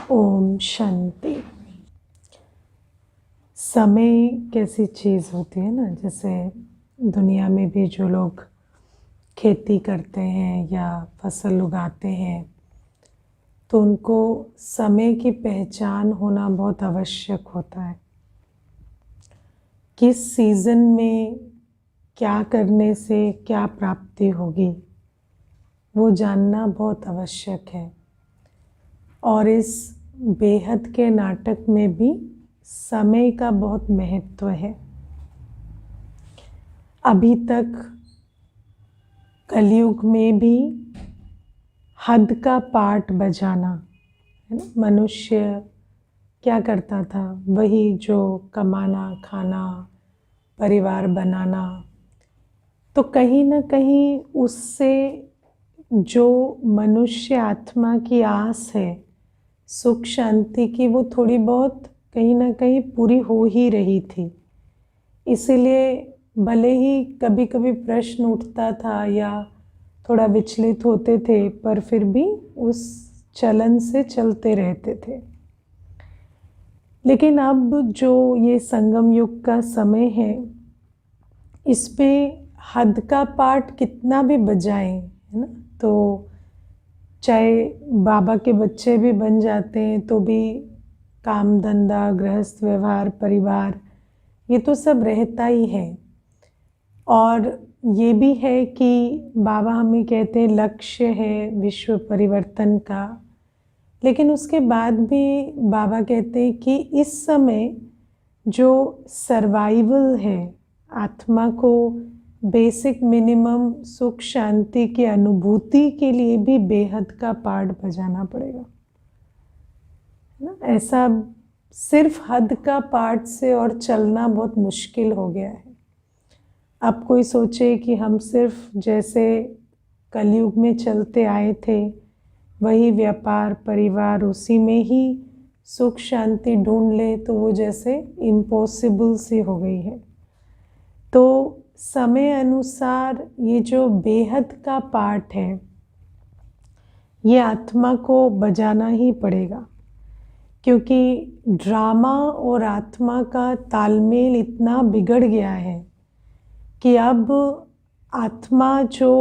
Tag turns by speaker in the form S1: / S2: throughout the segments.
S1: ओम शांति। समय कैसी चीज़ होती है ना, जैसे दुनिया में भी जो लोग खेती करते हैं या फसल उगाते हैं तो उनको समय की पहचान होना बहुत आवश्यक होता है। किस सीज़न में क्या करने से क्या प्राप्ति होगी वो जानना बहुत आवश्यक है। और इस बेहद के नाटक में भी समय का बहुत महत्व है। अभी तक कलयुग में भी हद का पाठ बजाना है ना, मनुष्य क्या करता था, वही जो कमाना, खाना, परिवार बनाना, तो कहीं ना कहीं उससे जो मनुष्य आत्मा की आस है सुख शांति की, वो थोड़ी बहुत कहीं ना कहीं पूरी हो ही रही थी। इसीलिए भले ही कभी कभी प्रश्न उठता था या थोड़ा विचलित होते थे, पर फिर भी उस चलन से चलते रहते थे। लेकिन अब जो ये संगम युग का समय है, इस पे हद का पाठ कितना भी बजाएं, है ना, तो चाहे बाबा के बच्चे भी बन जाते हैं तो भी काम धंधा, गृहस्थ व्यवहार, परिवार, ये तो सब रहता ही है। और ये भी है कि बाबा हमें कहते हैं लक्ष्य है विश्व परिवर्तन का, लेकिन उसके बाद भी बाबा कहते हैं कि इस समय जो सर्वाइवल है, आत्मा को बेसिक मिनिमम सुख शांति की अनुभूति के लिए भी बेहद का पाठ बजाना पड़ेगा ना। ऐसा सिर्फ हद का पाठ से और चलना बहुत मुश्किल हो गया है। अब कोई सोचे कि हम सिर्फ जैसे कलयुग में चलते आए थे वही व्यापार, परिवार, उसी में ही सुख शांति ढूंढ ले, तो वो जैसे इम्पॉसिबल सी हो गई है। तो समय अनुसार ये जो बेहद का पाठ है, ये आत्मा को बजाना ही पड़ेगा, क्योंकि ड्रामा और आत्मा का तालमेल इतना बिगड़ गया है कि अब आत्मा जो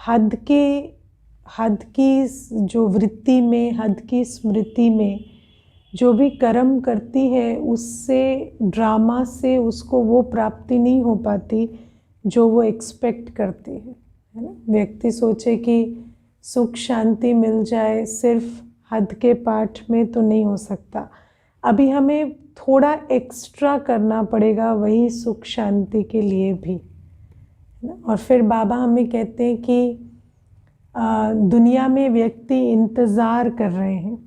S1: हद की जो वृत्ति में, हद की स्मृति में जो भी कर्म करती है, उससे ड्रामा से उसको वो प्राप्ति नहीं हो पाती जो वो एक्सपेक्ट करती है ना। व्यक्ति सोचे कि सुख शांति मिल जाए सिर्फ हद के पाठ में, तो नहीं हो सकता। अभी हमें थोड़ा एक्स्ट्रा करना पड़ेगा वही सुख शांति के लिए भी। और फिर बाबा हमें कहते हैं कि दुनिया में व्यक्ति इंतज़ार कर रहे हैं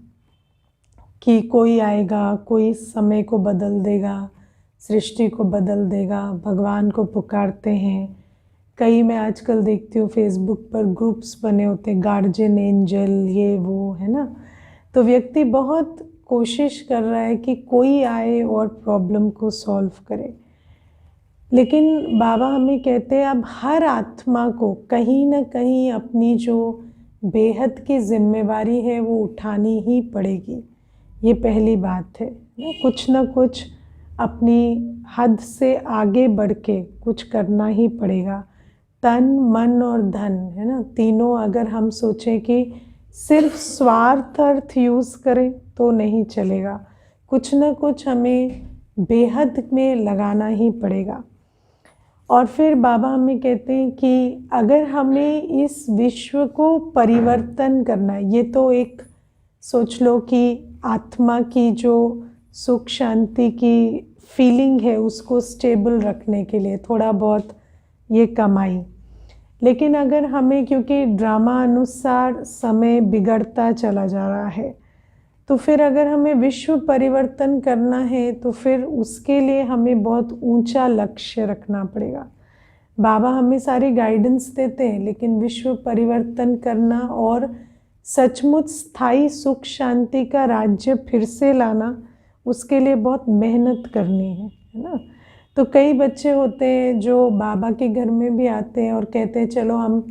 S1: कि कोई आएगा, कोई समय को बदल देगा, सृष्टि को बदल देगा, भगवान को पुकारते हैं। कई मैं आजकल देखती हूँ फेसबुक पर ग्रुप्स बने होते हैं, गार्जियन एंजल, ये वो, है ना। तो व्यक्ति बहुत कोशिश कर रहा है कि कोई आए और प्रॉब्लम को सॉल्व करे। लेकिन बाबा हमें कहते हैं अब हर आत्मा को कहीं ना कहीं अपनी जो बेहद की जिम्मेवारी है वो उठानी ही पड़ेगी। ये पहली बात है ना कुछ अपनी हद से आगे बढ़ के कुछ करना ही पड़ेगा। तन, मन और धन, है ना, तीनों अगर हम सोचें कि सिर्फ स्वार्थ अर्थ यूज़ करें तो नहीं चलेगा। कुछ ना कुछ हमें बेहद में लगाना ही पड़ेगा। और फिर बाबा हमें कहते हैं कि अगर हमें इस विश्व को परिवर्तन करना है, ये तो एक सोच लो कि आत्मा की जो सुख शांति की फीलिंग है उसको स्टेबल रखने के लिए थोड़ा बहुत ये कमाई। लेकिन अगर हमें, क्योंकि ड्रामा अनुसार समय बिगड़ता चला जा रहा है, तो फिर अगर हमें विश्व परिवर्तन करना है तो फिर उसके लिए हमें बहुत ऊंचा लक्ष्य रखना पड़ेगा। बाबा हमें सारी गाइडेंस देते हैं, लेकिन विश्व परिवर्तन करना और सचमुच स्थायी सुख शांति का राज्य फिर से लाना, उसके लिए बहुत मेहनत करनी है ना। तो कई बच्चे होते हैं जो बाबा के घर में भी आते हैं और कहते हैं चलो हम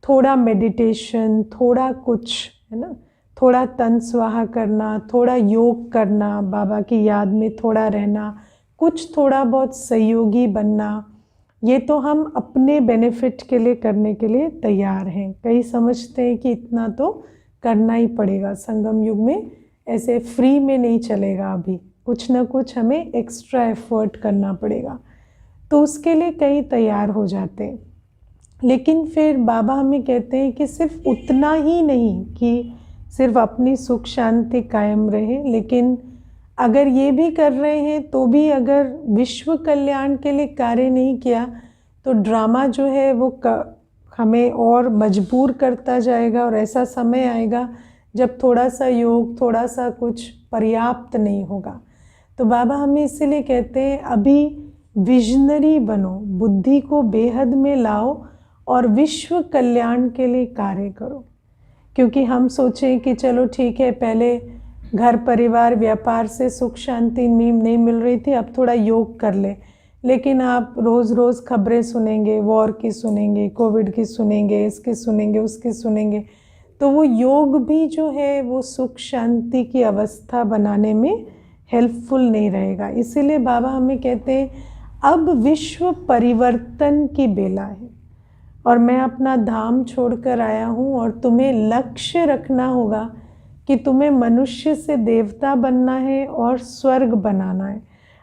S1: थोड़ा मेडिटेशन, थोड़ा कुछ, है ना, थोड़ा तन स्वाहा करना, थोड़ा योग करना, बाबा की याद में थोड़ा रहना, कुछ थोड़ा बहुत सहयोगी बनना, ये तो हम अपने बेनिफिट के लिए करने के लिए तैयार हैं। कई समझते हैं कि इतना तो करना ही पड़ेगा, संगम युग में ऐसे फ्री में नहीं चलेगा, अभी कुछ ना कुछ हमें एक्स्ट्रा एफर्ट करना पड़ेगा। तो उसके लिए कई तैयार हो जाते हैं। लेकिन फिर बाबा हमें कहते हैं कि सिर्फ उतना ही नहीं कि सिर्फ अपनी सुख शांति कायम रहे, लेकिन अगर ये भी कर रहे हैं तो भी अगर विश्व कल्याण के लिए कार्य नहीं किया तो ड्रामा जो है वो हमें और मजबूर करता जाएगा, और ऐसा समय आएगा जब थोड़ा सा योग, थोड़ा सा कुछ पर्याप्त नहीं होगा। तो बाबा हमें इसीलिए कहते हैं अभी विजनरी बनो, बुद्धि को बेहद में लाओ और विश्व कल्याण के लिए कार्य करो। क्योंकि हम सोचें कि चलो ठीक है, पहले घर परिवार व्यापार से सुख शांति नहीं मिल रही थी, अब थोड़ा योग कर ले, लेकिन आप रोज़ रोज़ खबरें सुनेंगे, वॉर की सुनेंगे, कोविड की सुनेंगे, इसकी सुनेंगे, उसकी सुनेंगे, तो वो योग भी जो है वो सुख शांति की अवस्था बनाने में हेल्पफुल नहीं रहेगा। इसीलिए बाबा हमें कहते हैं अब विश्व परिवर्तन की बेला है और मैं अपना धाम छोड़कर आया हूँ, और तुम्हें लक्ष्य रखना होगा कि तुम्हें मनुष्य से देवता बनना है और स्वर्ग बनाना है।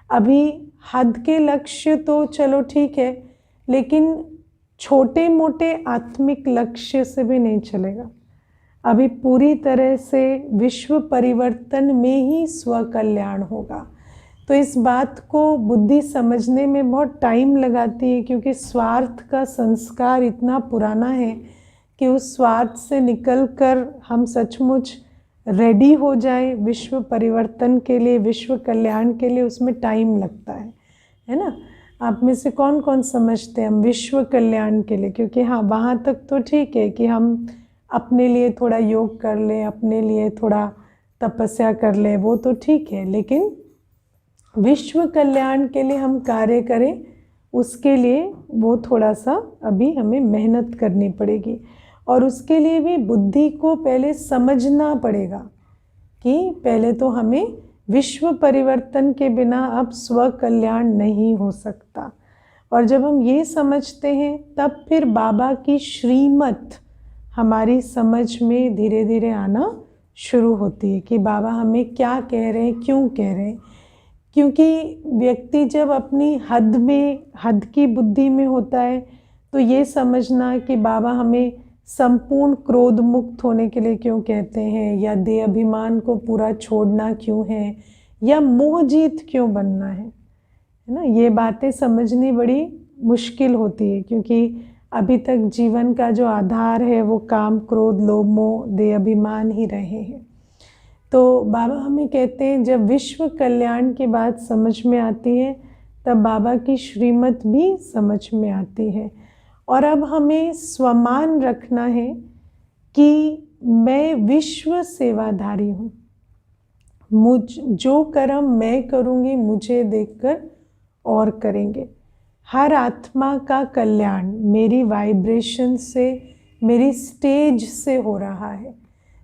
S1: अभी हद के लक्ष्य तो चलो ठीक है, लेकिन छोटे मोटे आत्मिक लक्ष्य से भी नहीं चलेगा। अभी पूरी तरह से विश्व परिवर्तन में ही स्व कल्याण होगा। तो इस बात को बुद्धि समझने में बहुत टाइम लगाती है, क्योंकि स्वार्थ का संस्कार इतना पुराना है कि उस स्वार्थ से निकलकर हम सचमुच रेडी हो जाए विश्व परिवर्तन के लिए, विश्व कल्याण के लिए, उसमें टाइम लगता है ना। आप में से कौन कौन समझते हैं हम विश्व कल्याण के लिए? क्योंकि हाँ, वहाँ तक तो ठीक है कि हम अपने लिए थोड़ा योग कर लें, अपने लिए थोड़ा तपस्या कर लें, वो तो ठीक है, लेकिन विश्व कल्याण के लिए हम कार्य करें, उसके लिए वो थोड़ा सा अभी हमें मेहनत करनी पड़ेगी। और उसके लिए भी बुद्धि को पहले समझना पड़ेगा कि पहले तो हमें विश्व परिवर्तन के बिना अब स्व कल्याण नहीं हो सकता। और जब हम ये समझते हैं तब फिर बाबा की श्रीमत हमारी समझ में धीरे धीरे आना शुरू होती है कि बाबा हमें क्या कह रहे हैं, क्यों कह रहे हैं। क्योंकि व्यक्ति जब अपनी हद की बुद्धि में होता है तो ये समझना कि बाबा हमें संपूर्ण क्रोध मुक्त होने के लिए क्यों कहते हैं, या देह अभिमान को पूरा छोड़ना क्यों है, या मोह जीत क्यों बनना है ना, ये बातें समझनी बड़ी मुश्किल होती है। क्योंकि अभी तक जीवन का जो आधार है वो काम, क्रोध, लोभ, मोह, देह अभिमान ही रहे हैं। तो बाबा हमें कहते हैं जब विश्व कल्याण की बात समझ में आती है तब बाबा की श्रीमत भी समझ में आती है। और अब हमें स्वमान रखना है कि मैं विश्व सेवाधारी हूँ, जो कर्म मैं करूँगी मुझे देखकर और करेंगे। हर आत्मा का कल्याण मेरी वाइब्रेशन से, मेरी स्टेज से हो रहा है।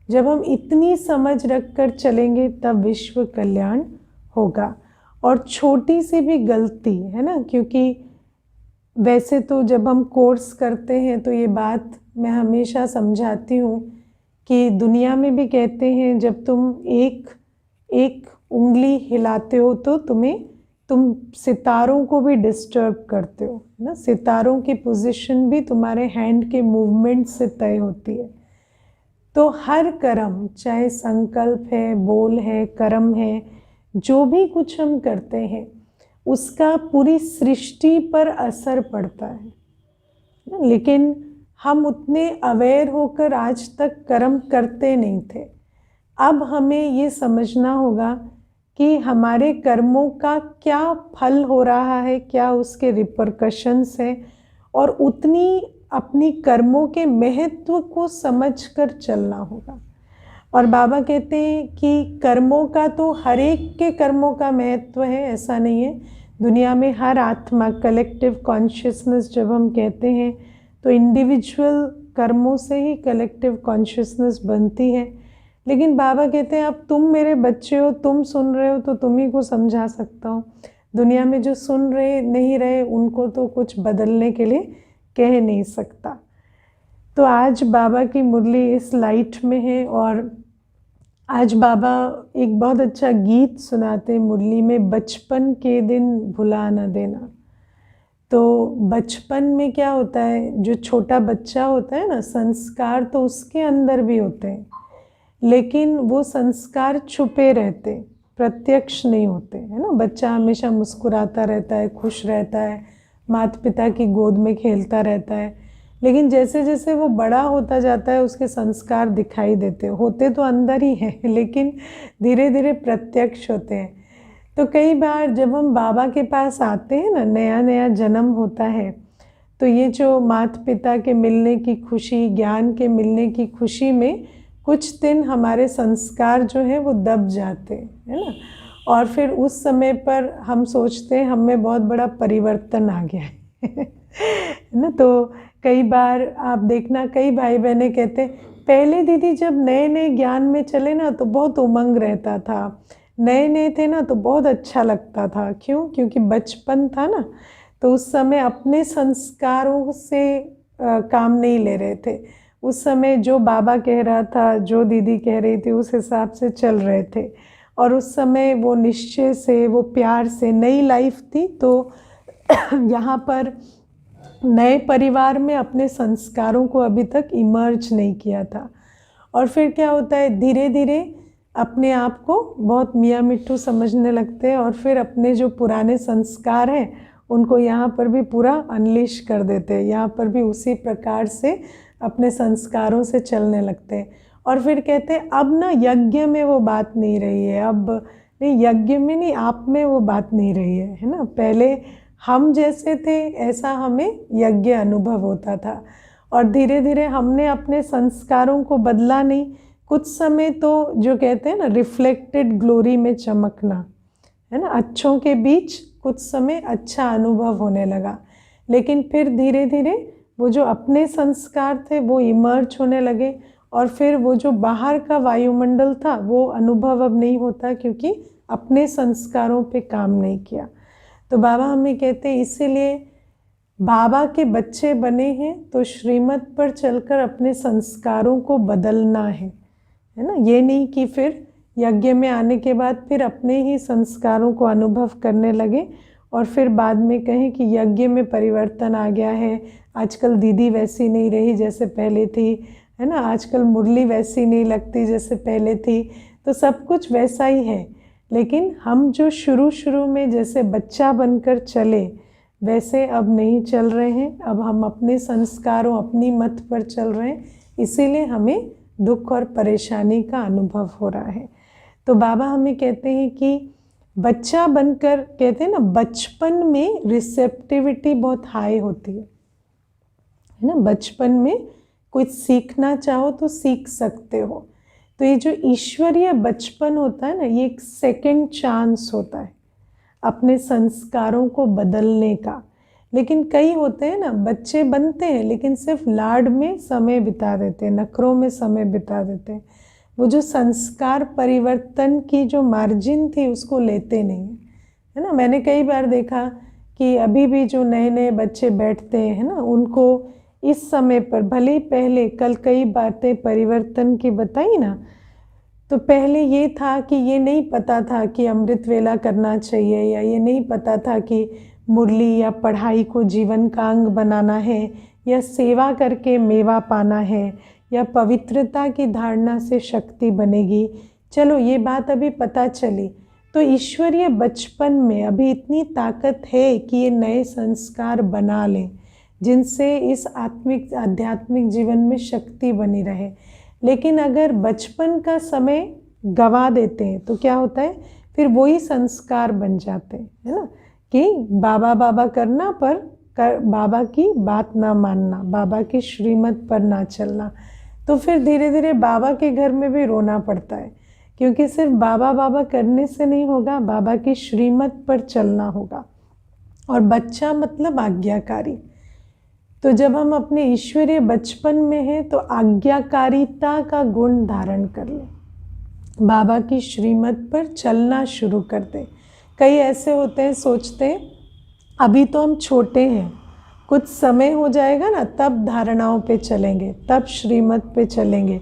S1: जब हम इतनी समझ रखकर चलेंगे तब विश्व कल्याण होगा। और छोटी सी भी गलती है ना, क्योंकि वैसे तो जब हम कोर्स करते हैं तो ये बात मैं हमेशा समझाती हूँ कि दुनिया में भी कहते हैं जब तुम एक उंगली हिलाते हो तो तुम सितारों को भी डिस्टर्ब करते हो ना। सितारों की पोजीशन भी तुम्हारे हैंड के मूवमेंट से तय होती है। तो हर कर्म, चाहे संकल्प है, बोल है, कर्म है, जो भी कुछ हम करते हैं उसका पूरी सृष्टि पर असर पड़ता है। लेकिन हम उतने अवेयर होकर आज तक कर्म करते नहीं थे। अब हमें ये समझना होगा कि हमारे कर्मों का क्या फल हो रहा है, क्या उसके रिपरकशंस हैं, और उतनी अपनी कर्मों के महत्व को समझकर चलना होगा। और बाबा कहते हैं कि कर्मों का तो हर एक के कर्मों का महत्व है, ऐसा नहीं है। दुनिया में हर आत्मा, कलेक्टिव कॉन्शियसनेस जब हम कहते हैं तो इंडिविजुअल कर्मों से ही कलेक्टिव कॉन्शियसनेस बनती है। लेकिन बाबा कहते हैं अब तुम मेरे बच्चे हो, तुम सुन रहे हो तो तुम ही को समझा सकता हूँ। दुनिया में जो सुन रहे नहीं रहे उनको तो कुछ बदलने के लिए कह नहीं सकता। तो आज बाबा की मुरली इस लाइट में है और आज बाबा एक बहुत अच्छा गीत सुनाते हैं मुरली में, बचपन के दिन भुला न देना। तो बचपन में क्या होता है, जो छोटा बच्चा होता है ना, संस्कार तो उसके अंदर भी होते हैं, लेकिन वो संस्कार छुपे रहते, प्रत्यक्ष नहीं होते, है ना। बच्चा हमेशा मुस्कुराता रहता है, खुश रहता है, माता पिता की गोद में खेलता रहता है, लेकिन जैसे जैसे वो बड़ा होता जाता है उसके संस्कार दिखाई देते, होते तो अंदर ही हैं लेकिन धीरे धीरे प्रत्यक्ष होते हैं। तो कई बार जब हम बाबा के पास आते हैं ना, नया नया जन्म होता है, तो ये जो माता पिता के मिलने की खुशी, ज्ञान के मिलने की खुशी में कुछ दिन हमारे संस्कार जो है वो दब जाते हैं, है ना। और फिर उस समय पर हम सोचते हैं हम में बहुत बड़ा परिवर्तन आ गया है ना। तो कई बार आप देखना, कई भाई बहने कहते हैं पहले दीदी जब नए नए ज्ञान में चले ना तो बहुत उमंग रहता था, नए नए थे ना तो बहुत अच्छा लगता था। क्यों? क्योंकि बचपन था ना, तो उस समय अपने संस्कारों से काम नहीं ले रहे थे। उस समय जो बाबा कह रहा था, जो दीदी कह रही थी, उस हिसाब से चल रहे थे। और उस समय वो निश्चय से, वो प्यार से, नई लाइफ थी। तो यहाँ पर नए परिवार में अपने संस्कारों को अभी तक इमर्ज नहीं किया था। और फिर क्या होता है, धीरे धीरे अपने आप को बहुत मियाँ मिट्ठू समझने लगते हैं और फिर अपने जो पुराने संस्कार हैं उनको यहाँ पर भी पूरा अनलिश कर देते हैं, यहाँ पर भी उसी प्रकार से अपने संस्कारों से चलने लगते हैं। और फिर कहते हैं अब ना यज्ञ में वो बात नहीं रही है, अब नहीं, यज्ञ में नहीं, आप में वो बात नहीं रही है ना। पहले हम जैसे थे ऐसा हमें यज्ञ अनुभव होता था, और धीरे धीरे हमने अपने संस्कारों को बदला नहीं। कुछ समय तो जो कहते हैं ना, रिफ्लेक्टेड ग्लोरी में चमकना, है ना, अच्छों के बीच कुछ समय अच्छा अनुभव होने लगा, लेकिन फिर धीरे धीरे वो जो अपने संस्कार थे वो इमर्ज होने लगे, और फिर वो जो बाहर का वायुमंडल था वो अनुभव अब नहीं होता, क्योंकि अपने संस्कारों पे काम नहीं किया। तो बाबा हमें कहते हैं इसीलिए बाबा के बच्चे बने हैं तो श्रीमत पर चलकर अपने संस्कारों को बदलना है ना। ये नहीं कि फिर यज्ञ में आने के बाद फिर अपने ही संस्कारों को अनुभव करने लगे और फिर बाद में कहें कि यज्ञ में परिवर्तन आ गया है, आजकल दीदी वैसी नहीं रही जैसे पहले थी, है ना, आजकल मुरली वैसी नहीं लगती जैसे पहले थी। तो सब कुछ वैसा ही है, लेकिन हम जो शुरू में जैसे बच्चा बनकर चले वैसे अब नहीं चल रहे हैं। अब हम अपने संस्कारों, अपनी मत पर चल रहे हैं, इसीलिए हमें दुख और परेशानी का अनुभव हो रहा है। तो बाबा हमें कहते हैं कि बच्चा बनकर, कहते हैं ना, बचपन में रिसेप्टिविटी बहुत हाई होती है ना। बचपन में कुछ सीखना चाहो तो सीख सकते हो। तो ये जो ईश्वरीय बचपन होता है ना, ये एक सेकंड चांस होता है अपने संस्कारों को बदलने का। लेकिन कई होते हैं ना, बच्चे बनते हैं लेकिन सिर्फ लाड में समय बिता देते हैं, नखरों में समय बिता देते हैं, वो जो संस्कार परिवर्तन की जो मार्जिन थी उसको लेते नहीं, है ना। मैंने कई बार देखा कि अभी भी जो नए नए बच्चे बैठते हैं ना, उनको इस समय पर भले ही पहले कल कई बातें परिवर्तन की बताई ना, तो पहले ये था कि ये नहीं पता था कि अमृत वेला करना चाहिए, या ये नहीं पता था कि मुरली या पढ़ाई को जीवन का अंग बनाना है, या सेवा करके मेवा पाना है, या पवित्रता की धारणा से शक्ति बनेगी। चलो ये बात अभी पता चली, तो ईश्वरीय बचपन में अभी इतनी ताकत है कि ये नए संस्कार बना लें जिनसे इस आध्यात्मिक जीवन में शक्ति बनी रहे। लेकिन अगर बचपन का समय गवा देते हैं तो क्या होता है, फिर वही संस्कार बन जाते हैं, है ना, कि बाबा बाबा करना पर बाबा की बात ना मानना, बाबा की श्रीमत पर ना चलना। तो फिर धीरे धीरे बाबा के घर में भी रोना पड़ता है, क्योंकि सिर्फ बाबा बाबा करने से नहीं होगा, बाबा की श्रीमत पर चलना होगा। और बच्चा मतलब आज्ञाकारी। तो जब हम अपने ईश्वरीय बचपन में हैं तो आज्ञाकारिता का गुण धारण कर लें, बाबा की श्रीमत पर चलना शुरू कर दें। कई ऐसे होते हैं, सोचते हैं अभी तो हम छोटे हैं, कुछ समय हो जाएगा ना तब धारणाओं पे चलेंगे, तब श्रीमत पे चलेंगे।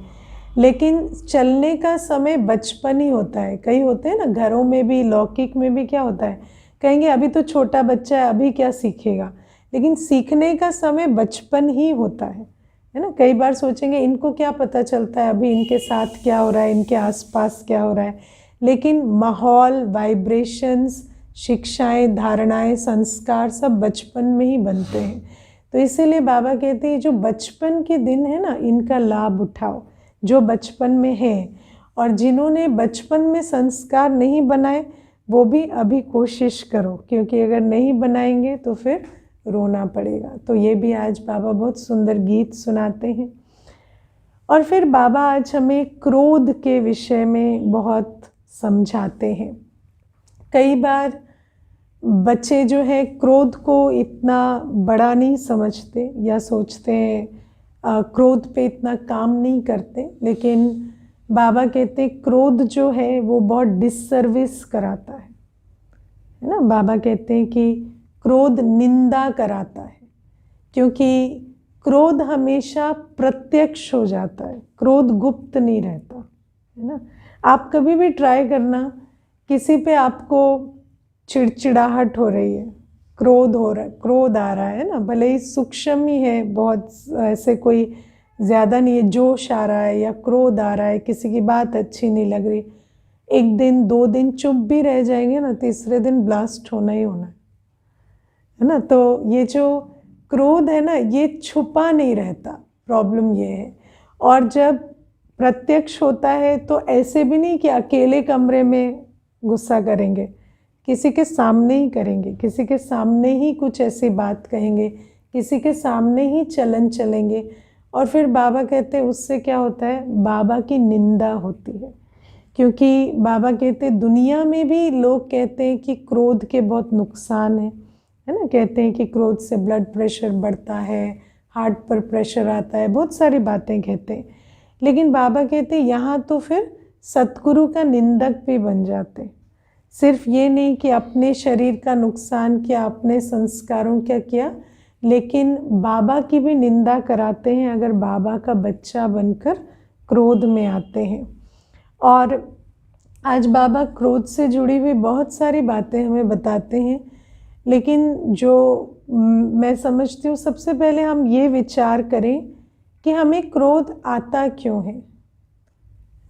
S1: लेकिन चलने का समय बचपन ही होता है। कई होते हैं ना घरों में भी, लौकिक में भी क्या होता है, कहेंगे अभी तो छोटा बच्चा है, अभी क्या सीखेगा। लेकिन सीखने का समय बचपन ही होता है ना। कई बार सोचेंगे इनको क्या पता चलता है अभी इनके साथ क्या हो रहा है, इनके आसपास क्या हो रहा है। लेकिन माहौल, वाइब्रेशंस, शिक्षाएं, धारणाएं, संस्कार सब बचपन में ही बनते हैं। तो इसीलिए बाबा कहते हैं जो बचपन के दिन है ना, इनका लाभ उठाओ, जो बचपन में है। और जिन्होंने बचपन में संस्कार नहीं बनाए वो भी अभी कोशिश करो, क्योंकि अगर नहीं बनाएंगे तो फिर रोना पड़ेगा। तो ये भी आज बाबा बहुत सुंदर गीत सुनाते हैं। और फिर बाबा आज हमें क्रोध के विषय में बहुत समझाते हैं। कई बार बच्चे जो है क्रोध को इतना बड़ा नहीं समझते, या सोचते हैं क्रोध पे इतना काम नहीं करते। लेकिन बाबा कहते हैं क्रोध जो है वो बहुत डिससर्विस कराता है ना। बाबा कहते हैं कि क्रोध निंदा कराता है, क्योंकि क्रोध हमेशा प्रत्यक्ष हो जाता है, क्रोध गुप्त नहीं रहता है ना। आप कभी भी ट्राई करना, किसी पे आपको चिड़चिड़ाहट हो रही है, क्रोध हो रहा है, क्रोध आ रहा है ना, भले ही सूक्ष्म ही है, बहुत ऐसे कोई ज़्यादा नहीं है, जोश आ रहा है या क्रोध आ रहा है, किसी की बात अच्छी नहीं लग रही, एक दिन 2 दिन चुप भी रह जाएंगे ना, तीसरे दिन ब्लास्ट होना ही होना है ना। तो ये जो क्रोध है ना, ये छुपा नहीं रहता, प्रॉब्लम ये है। और जब प्रत्यक्ष होता है तो ऐसे भी नहीं कि अकेले कमरे में गुस्सा करेंगे, किसी के सामने ही करेंगे, किसी के सामने ही कुछ ऐसी बात कहेंगे, किसी के सामने ही चलन चलेंगे। और फिर बाबा कहते हैं उससे क्या होता है, बाबा की निंदा होती है। क्योंकि बाबा कहते हैं दुनिया में भी लोग कहते हैं कि क्रोध के बहुत नुकसान है ना। कहते हैं कि क्रोध से ब्लड प्रेशर बढ़ता है, हार्ट पर प्रेशर आता है, बहुत सारी बातें कहते हैं। लेकिन बाबा कहते हैं यहाँ तो फिर सतगुरु का निंदक भी बन जाते हैं। सिर्फ ये नहीं कि अपने शरीर का नुकसान किया, अपने संस्कारों क्या किया, लेकिन बाबा की भी निंदा कराते हैं अगर बाबा का बच्चा बनकर क्रोध में आते हैं। और आज बाबा क्रोध से जुड़ी हुई बहुत सारी बातें हमें बताते हैं। लेकिन जो मैं समझती हूँ, सबसे पहले हम ये विचार करें कि हमें क्रोध आता क्यों है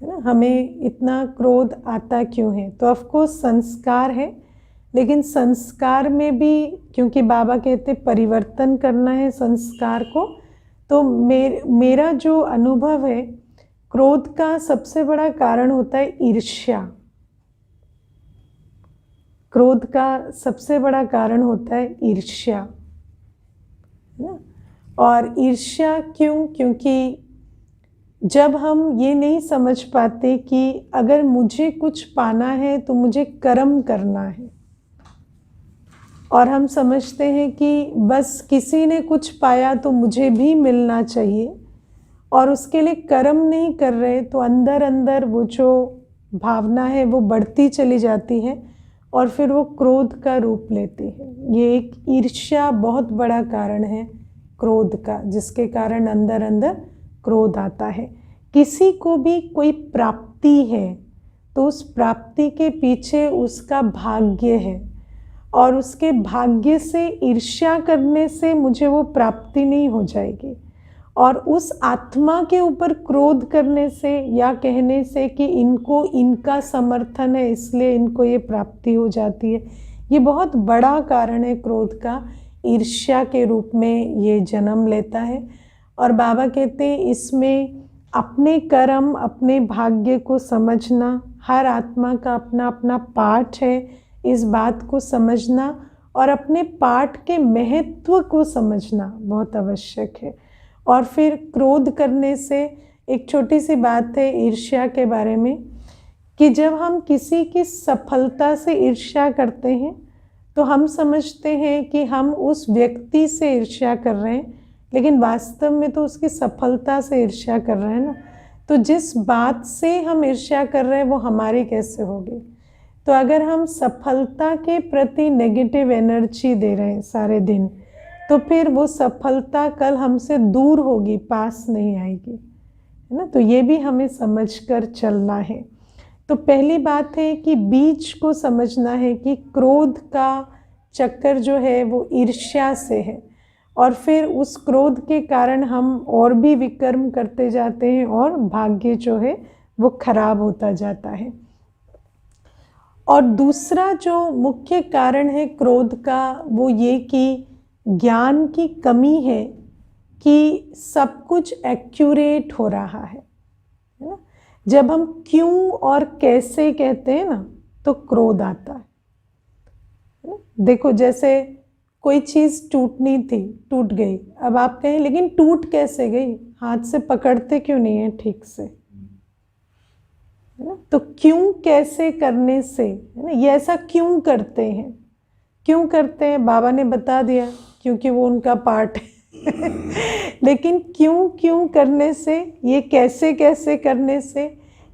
S1: ना, हमें इतना क्रोध आता क्यों है। तो ऑफ कोर्स संस्कार है, लेकिन संस्कार में भी, क्योंकि बाबा कहते परिवर्तन करना है संस्कार को, तो मेरा जो अनुभव है, क्रोध का सबसे बड़ा कारण होता है ईर्ष्या। क्रोध का सबसे बड़ा कारण होता है ईर्ष्या, है ना। और ईर्ष्या क्यों? क्योंकि जब हम ये नहीं समझ पाते कि अगर मुझे कुछ पाना है तो मुझे कर्म करना है, और हम समझते हैं कि बस किसी ने कुछ पाया तो मुझे भी मिलना चाहिए, और उसके लिए कर्म नहीं कर रहे, तो अंदर अंदर वो जो भावना है वो बढ़ती चली जाती है और फिर वो क्रोध का रूप लेती है। ये एक ईर्ष्या बहुत बड़ा कारण है क्रोध का, जिसके कारण अंदर अंदर क्रोध आता है। किसी को भी कोई प्राप्ति है तो उस प्राप्ति के पीछे उसका भाग्य है, और उसके भाग्य से ईर्ष्या करने से मुझे वो प्राप्ति नहीं हो जाएगी। और उस आत्मा के ऊपर क्रोध करने से या कहने से कि इनको इनका समर्थन है इसलिए इनको ये प्राप्ति हो जाती है, ये बहुत बड़ा कारण है क्रोध का, ईर्ष्या के रूप में ये जन्म लेता है। और बाबा कहते हैं इसमें अपने कर्म, अपने भाग्य को समझना, हर आत्मा का अपना अपना पाठ है, इस बात को समझना और अपने पाठ के महत्व को समझना बहुत आवश्यक है। और फिर क्रोध करने से, एक छोटी सी बात है ईर्ष्या के बारे में, कि जब हम किसी की सफलता से ईर्ष्या करते हैं तो हम समझते हैं कि हम उस व्यक्ति से ईर्ष्या कर रहे हैं, लेकिन वास्तव में तो उसकी सफलता से ईर्ष्या कर रहे हैं ना। तो जिस बात से हम ईर्ष्या कर रहे हैं वो हमारी कैसे होगी। तो अगर हम सफलता के प्रति नेगेटिव एनर्जी दे रहे हैं सारे दिन, तो फिर वो सफलता कल हमसे दूर होगी, पास नहीं आएगी, है ना। तो ये भी हमें समझकर चलना है। तो पहली बात है कि बीज को समझना है कि क्रोध का चक्कर जो है वो ईर्ष्या से है, और फिर उस क्रोध के कारण हम और भी विकर्म करते जाते हैं और भाग्य जो है वो खराब होता जाता है। और दूसरा जो मुख्य कारण है क्रोध का वो ये कि ज्ञान की कमी है कि सब कुछ एक्यूरेट हो रहा है ना। जब हम क्यों और कैसे कहते हैं ना तो क्रोध आता है। देखो जैसे कोई चीज़ टूटनी थी, टूट गई, अब आप कहें लेकिन टूट कैसे गई, हाथ से पकड़ते क्यों नहीं है ठीक से, है ना। तो क्यों कैसे करने से, है ना, ये ऐसा क्यों करते हैं, क्यों करते हैं बाबा ने बता दिया, क्योंकि वो उनका पार्ट है लेकिन क्यों क्यों करने से, ये कैसे कैसे करने से,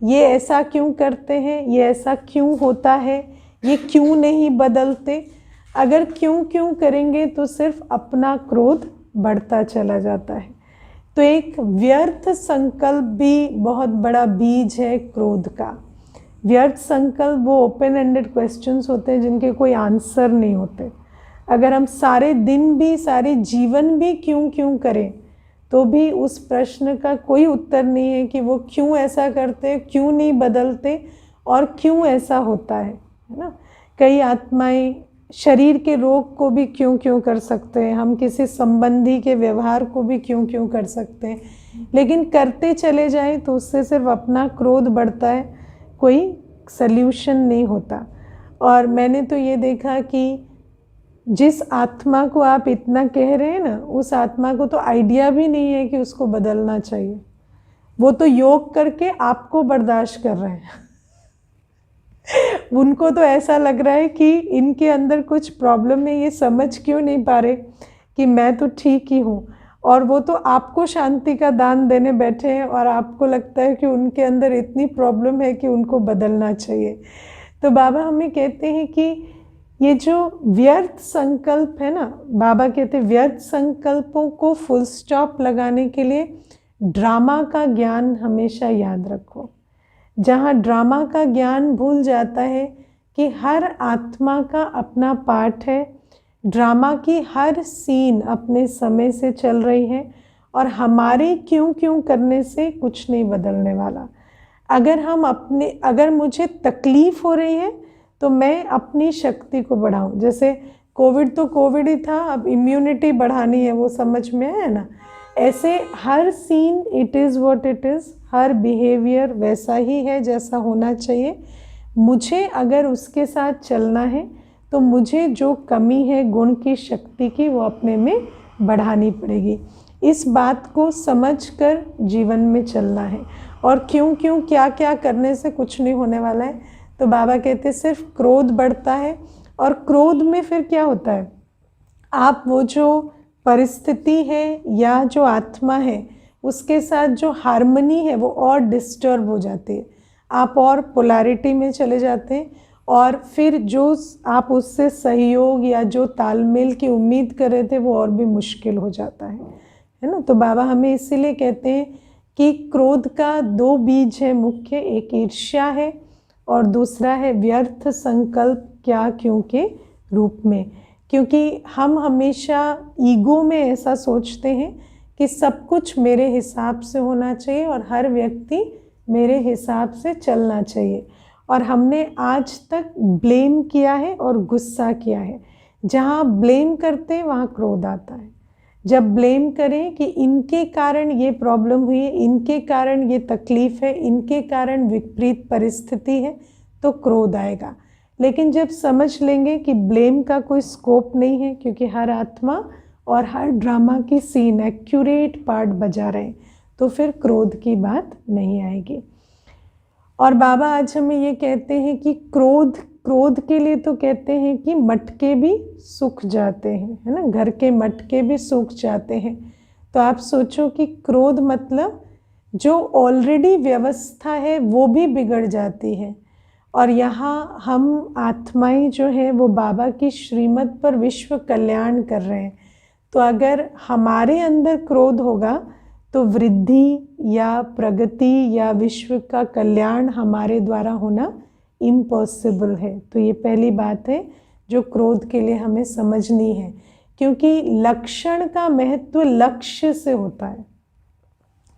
S1: ये ऐसा क्यों करते हैं, ये ऐसा क्यों होता है, ये क्यों नहीं बदलते। अगर क्यों क्यों करेंगे तो सिर्फ अपना क्रोध बढ़ता चला जाता है। तो एक व्यर्थ संकल्प भी बहुत बड़ा बीज है क्रोध का। व्यर्थ संकल्प वो ओपन एंडेड क्वेश्चंस होते हैं जिनके कोई आंसर नहीं होते। अगर हम सारे दिन भी, सारे जीवन भी क्यों क्यों करें तो भी उस प्रश्न का कोई उत्तर नहीं है कि वो क्यों ऐसा करते, क्यों नहीं बदलते और क्यों ऐसा होता है ना। कई आत्माएं शरीर के रोग को भी क्यों क्यों कर सकते हैं, हम किसी संबंधी के व्यवहार को भी क्यों क्यों कर सकते हैं, लेकिन करते चले जाएं तो उससे सिर्फ अपना क्रोध बढ़ता है, कोई सल्यूशन नहीं होता। और मैंने तो ये देखा कि जिस आत्मा को आप इतना कह रहे हैं ना, उस आत्मा को तो आइडिया भी नहीं है कि उसको बदलना चाहिए। वो तो योग करके आपको बर्दाश्त कर रहे हैं उनको तो ऐसा लग रहा है कि इनके अंदर कुछ प्रॉब्लम है, ये समझ क्यों नहीं पा रहे कि मैं तो ठीक ही हूँ। और वो तो आपको शांति का दान देने बैठे हैं और आपको लगता है कि उनके अंदर इतनी प्रॉब्लम है कि उनको बदलना चाहिए। तो बाबा हमें कहते हैं कि ये जो व्यर्थ संकल्प है ना, बाबा कहते हैं व्यर्थ संकल्पों को फुल स्टॉप लगाने के लिए ड्रामा का ज्ञान हमेशा याद रखो। जहाँ ड्रामा का ज्ञान भूल जाता है कि हर आत्मा का अपना पार्ट है, ड्रामा की हर सीन अपने समय से चल रही है और हमारे क्यों क्यों करने से कुछ नहीं बदलने वाला। अगर मुझे तकलीफ़ हो रही है तो मैं अपनी शक्ति को बढ़ाऊं। जैसे कोविड तो कोविड ही था, अब इम्यूनिटी बढ़ानी है, वो समझ में आया ना। ऐसे हर scene it is what it is, हर बिहेवियर वैसा ही है जैसा होना चाहिए। मुझे अगर उसके साथ चलना है तो मुझे जो कमी है गुण की, शक्ति की, वो अपने में बढ़ानी पड़ेगी। इस बात को समझकर जीवन में चलना है। और क्यों क्यों क्या क्या करने से कुछ नहीं होने वाला है। तो बाबा कहते सिर्फ क्रोध बढ़ता है, और क्रोध में फिर क्या होता है, आप वो जो परिस्थिति है या जो आत्मा है उसके साथ जो हार्मनी है वो और डिस्टर्ब हो जाती है, आप और पोलैरिटी में चले जाते हैं, और फिर जो आप उससे सहयोग या जो तालमेल की उम्मीद कर रहे थे वो और भी मुश्किल हो जाता है ना। तो बाबा हमें इसीलिए कहते हैं कि क्रोध का दो बीज है मुख्य, एक ईर्ष्या है और दूसरा है व्यर्थ संकल्प, क्या क्यों के रूप में। क्योंकि हम हमेशा ईगो में ऐसा सोचते हैं कि सब कुछ मेरे हिसाब से होना चाहिए और हर व्यक्ति मेरे हिसाब से चलना चाहिए, और हमने आज तक ब्लेम किया है और गुस्सा किया है। जहाँ ब्लेम करते हैं वहाँ क्रोध आता है। जब ब्लेम करें कि इनके कारण ये प्रॉब्लम हुई है, इनके कारण ये तकलीफ़ है, इनके कारण विपरीत परिस्थिति है, तो क्रोध आएगा। लेकिन जब समझ लेंगे कि ब्लेम का कोई स्कोप नहीं है, क्योंकि हर आत्मा और हर ड्रामा की सीन एक्यूरेट पार्ट बजा रहे हैं, तो फिर क्रोध की बात नहीं आएगी। और बाबा आज हमें ये कहते हैं कि क्रोध के लिए तो कहते हैं कि मटके भी सूख जाते हैं, है ना, घर के मटके भी सूख जाते हैं। तो आप सोचो कि क्रोध मतलब जो ऑलरेडी व्यवस्था है वो भी बिगड़ जाती है। और यहाँ हम आत्माएं जो हैं वो बाबा की श्रीमत पर विश्व कल्याण कर रहे हैं। तो अगर हमारे अंदर क्रोध होगा तो वृद्धि या प्रगति या विश्व का कल्याण हमारे द्वारा होना इम्पॉसिबल है। तो ये पहली बात है जो क्रोध के लिए हमें समझनी है, क्योंकि लक्षण का महत्व लक्ष्य से होता है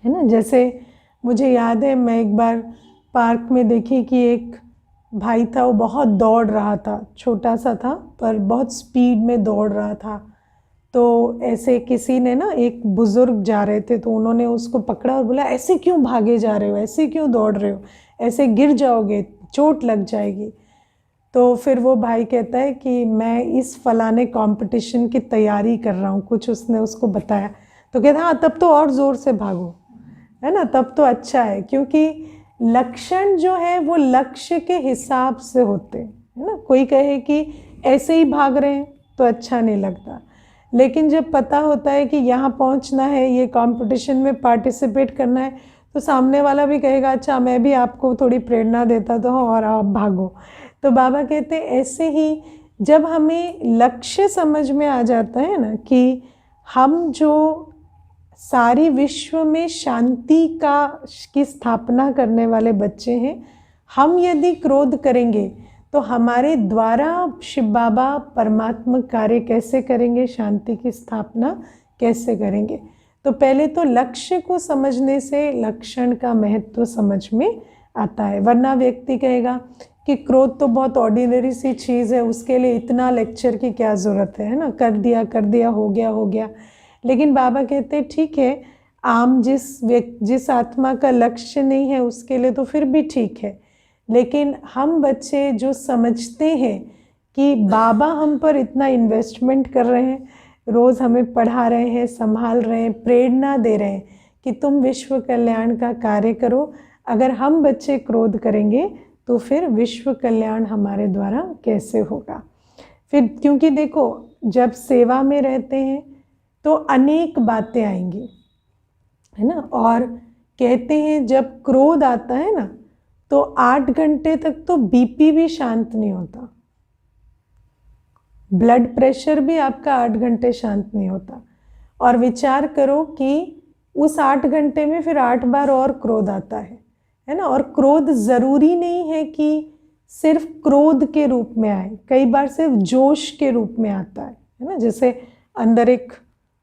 S1: ना। जैसे मुझे याद है, मैं एक बार पार्क में देखी कि एक भाई था, वो बहुत दौड़ रहा था, छोटा सा था पर बहुत स्पीड में दौड़ रहा था। तो ऐसे किसी ने ना, एक बुज़ुर्ग जा रहे थे तो उन्होंने उसको पकड़ा और बोला, ऐसे क्यों भागे जा रहे हो, ऐसे क्यों दौड़ रहे हो, ऐसे गिर जाओगे, चोट लग जाएगी। तो फिर वो भाई कहता है कि मैं इस फलाने कंपटीशन की तैयारी कर रहा हूँ, कुछ उसने उसको बताया। तो कहता हाँ तब तो और ज़ोर से भागो, है ना, तब तो अच्छा है। क्योंकि लक्षण जो है वो लक्ष्य के हिसाब से होते हैं, है ना। कोई कहे कि ऐसे ही भाग रहे हैं तो अच्छा नहीं लगता, लेकिन जब पता होता है कि यहाँ पहुँचना है, ये कंपटीशन में पार्टिसिपेट करना है, तो सामने वाला भी कहेगा अच्छा मैं भी आपको थोड़ी प्रेरणा देता तो और आप भागो। तो बाबा कहते हैं ऐसे ही जब हमें लक्ष्य समझ में आ जाता है ना कि हम जो सारी विश्व में शांति की स्थापना करने वाले बच्चे हैं, हम यदि क्रोध करेंगे तो हमारे द्वारा शिव बाबा परमात्मा कार्य कैसे करेंगे, शांति की स्थापना कैसे करेंगे। तो पहले तो लक्ष्य को समझने से लक्षण का महत्व समझ में आता है। वरना व्यक्ति कहेगा कि क्रोध तो बहुत ऑर्डिनरी सी चीज़ है, उसके लिए इतना लेक्चर की क्या ज़रूरत है ना, कर दिया हो गया। लेकिन बाबा कहते हैं ठीक है, आम जिस आत्मा का लक्ष्य नहीं है उसके लिए तो फिर भी ठीक है। लेकिन हम बच्चे जो समझते हैं कि बाबा हम पर इतना इन्वेस्टमेंट कर रहे हैं, रोज़ हमें पढ़ा रहे हैं, संभाल रहे हैं, प्रेरणा दे रहे हैं कि तुम विश्व कल्याण का कार्य करो, अगर हम बच्चे क्रोध करेंगे तो फिर विश्व कल्याण हमारे द्वारा कैसे होगा। फिर क्योंकि देखो जब सेवा में रहते हैं तो अनेक बातें आएंगी, है ना। और कहते हैं जब क्रोध आता है ना तो 8 घंटे तक तो बीपी भी शांत नहीं होता, ब्लड प्रेशर भी आपका 8 घंटे शांत नहीं होता। और विचार करो कि उस 8 घंटे में फिर 8 बार और क्रोध आता है ना। और क्रोध ज़रूरी नहीं है कि सिर्फ क्रोध के रूप में आए, कई बार सिर्फ जोश के रूप में आता है ना। जैसे अंदर एक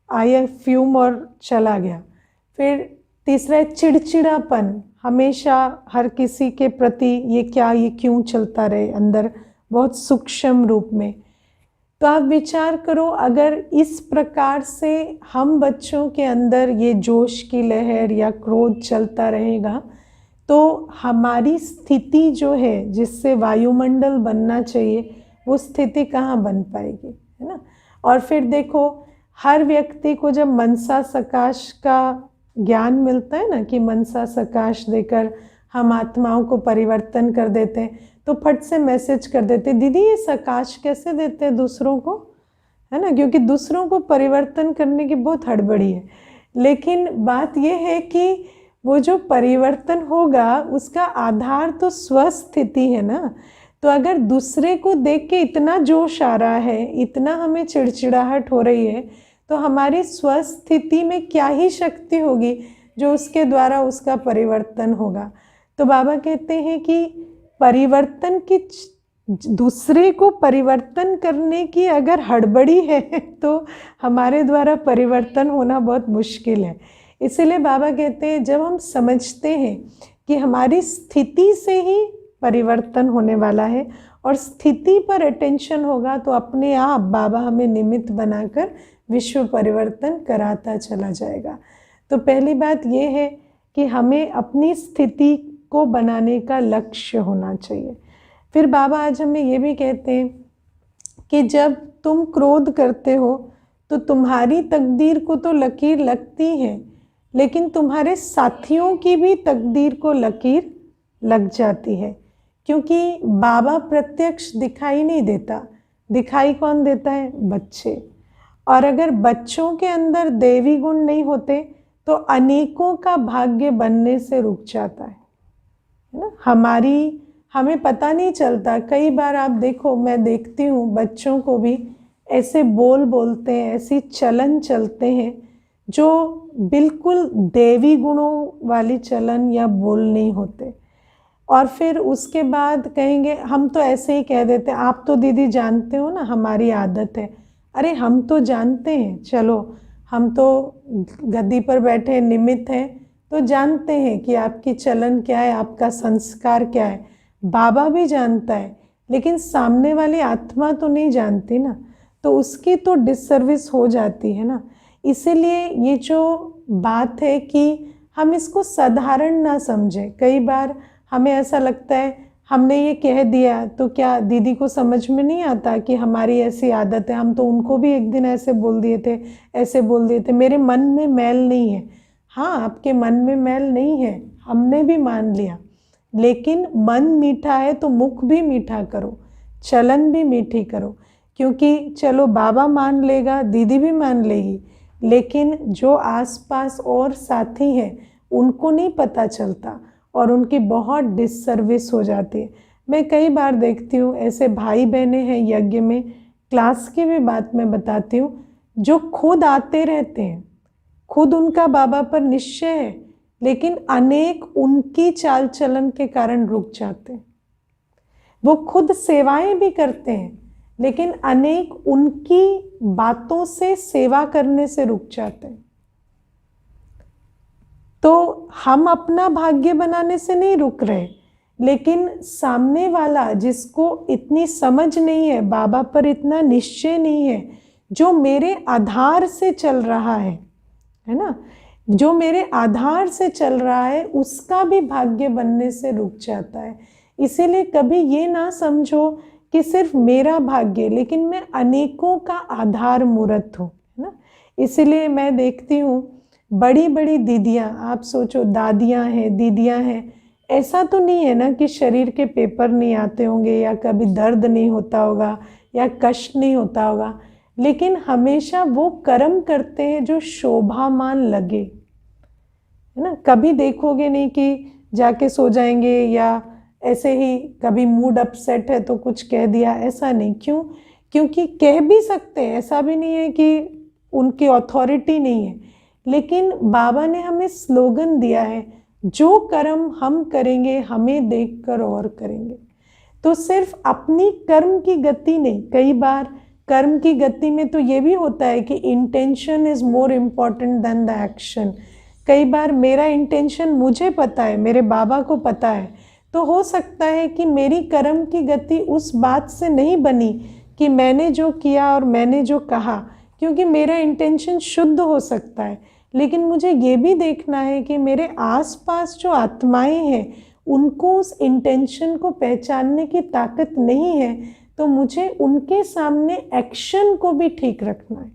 S1: आया फ्यूम और चला गया। फिर तीसरा है चिड़चिड़ापन, हमेशा हर किसी के प्रति ये क्यों चलता रहे अंदर बहुत सूक्ष्म रूप में। तो आप विचार करो अगर इस प्रकार से हम बच्चों के अंदर ये जोश की लहर या क्रोध चलता रहेगा तो हमारी स्थिति जो है जिससे वायुमंडल बनना चाहिए वो स्थिति कहाँ बन पाएगी, है ना। और फिर देखो हर व्यक्ति को जब मनसा सकाश का ज्ञान मिलता है ना कि मनसा सकाश देकर हम आत्माओं को परिवर्तन कर देते हैं, तो फट से मैसेज कर देते दीदी ये सकाश कैसे देते हैं दूसरों को, है ना। क्योंकि दूसरों को परिवर्तन करने की बहुत हड़बड़ी है। लेकिन बात यह है कि वो जो परिवर्तन होगा उसका आधार तो स्वस्थिति है ना। तो अगर दूसरे को देख के इतना जोश आ रहा है, इतना हमें चिड़चिड़ाहट हो रही है, तो हमारी स्वस्थिति में क्या ही शक्ति होगी जो उसके द्वारा उसका परिवर्तन होगा। तो बाबा कहते हैं कि परिवर्तन की दूसरे को परिवर्तन करने की अगर हड़बड़ी है तो हमारे द्वारा परिवर्तन होना बहुत मुश्किल है। इसीलिए बाबा कहते हैं जब हम समझते हैं कि हमारी स्थिति से ही परिवर्तन होने वाला है और स्थिति पर अटेंशन होगा तो अपने आप बाबा हमें निमित्त बनाकर विश्व परिवर्तन कराता चला जाएगा। तो पहली बात ये है कि हमें अपनी स्थिति को बनाने का लक्ष्य होना चाहिए। फिर बाबा आज हमें ये भी कहते हैं कि जब तुम क्रोध करते हो तो तुम्हारी तकदीर को तो लकीर लगती है, लेकिन तुम्हारे साथियों की भी तकदीर को लकीर लग जाती है। क्योंकि बाबा प्रत्यक्ष दिखाई नहीं देता, दिखाई कौन देता है? बच्चे। और अगर बच्चों के अंदर देवी गुण नहीं होते तो अनेकों का भाग्य बनने से रुक जाता है ना। हमें पता नहीं चलता। कई बार आप देखो, मैं देखती हूँ बच्चों को भी ऐसे बोलते हैं, ऐसी चलन चलते हैं जो बिल्कुल देवी गुणों वाली चलन या बोल नहीं होते। और फिर उसके बाद कहेंगे, हम तो ऐसे ही कह देते हैं, आप तो दीदी जानते हो ना हमारी आदत है। अरे हम तो जानते हैं, चलो हम तो गद्दी पर बैठे निमित्त हैं, तो जानते हैं कि आपकी चलन क्या है, आपका संस्कार क्या है। बाबा भी जानता है, लेकिन सामने वाली आत्मा तो नहीं जानती ना, तो उसकी तो डिससर्विस हो जाती है ना। इसीलिए ये जो बात है कि हम इसको साधारण ना समझें। कई बार हमें ऐसा लगता है हमने ये कह दिया तो क्या दीदी को समझ में नहीं आता कि हमारी ऐसी आदत है, हम तो उनको भी एक दिन ऐसे बोल दिए थे, ऐसे बोल दिए थे, मेरे मन में मैल नहीं है। हाँ, आपके मन में मैल नहीं है, हमने भी मान लिया, लेकिन मन मीठा है तो मुख भी मीठा करो, चलन भी मीठी करो। क्योंकि चलो बाबा मान लेगा, दीदी भी मान लेगी, लेकिन जो आसपास और साथी हैं उनको नहीं पता चलता और उनकी बहुत डिससर्विस हो जाती है। मैं कई बार देखती हूँ ऐसे भाई बहनें हैं यज्ञ में, क्लास की भी बात मैं बताती हूँ, जो खुद आते रहते हैं, खुद उनका बाबा पर निश्चय है, लेकिन अनेक उनकी चाल चलन के कारण रुक जाते हैं। वो खुद सेवाएं भी करते हैं, लेकिन अनेक उनकी बातों से सेवा करने से रुक जाते हैं। तो हम अपना भाग्य बनाने से नहीं रुक रहे, लेकिन सामने वाला जिसको इतनी समझ नहीं है, बाबा पर इतना निश्चय नहीं है, जो मेरे आधार से चल रहा है ना, जो मेरे आधार से चल रहा है, उसका भी भाग्य बनने से रुक जाता है। इसीलिए कभी ये ना समझो कि सिर्फ मेरा भाग्य, लेकिन मैं अनेकों का आधार मूर्त हूँ, है ना। इसीलिए मैं देखती हूँ बड़ी बड़ी दीदियाँ, आप सोचो दादियाँ हैं, दीदियाँ हैं, ऐसा तो नहीं है ना कि शरीर के पेपर नहीं आते होंगे या कभी दर्द नहीं होता होगा या कष्ट नहीं होता होगा, लेकिन हमेशा वो कर्म करते हैं जो शोभामान लगे, है ना। कभी देखोगे नहीं कि जाके सो जाएंगे या ऐसे ही कभी मूड अपसेट है तो कुछ कह दिया, ऐसा नहीं। क्यों? क्योंकि कह भी सकते हैं, ऐसा भी नहीं है कि उनकी अथॉरिटी नहीं है, लेकिन बाबा ने हमें स्लोगन दिया है, जो कर्म हम करेंगे हमें देखकर और करेंगे। तो सिर्फ अपनी कर्म की गति नहीं, कई बार कर्म की गति में तो ये भी होता है कि intention is more important than the action. कई बार मेरा इंटेंशन मुझे पता है, मेरे बाबा को पता है, तो हो सकता है कि मेरी कर्म की गति उस बात से नहीं बनी कि मैंने जो किया और मैंने जो कहा, क्योंकि मेरा इंटेंशन शुद्ध हो सकता है, लेकिन मुझे ये भी देखना है कि मेरे आसपास जो आत्माएं हैं उनको उस इंटेंशन को पहचानने की ताकत नहीं है, तो मुझे उनके सामने एक्शन को भी ठीक रखना है।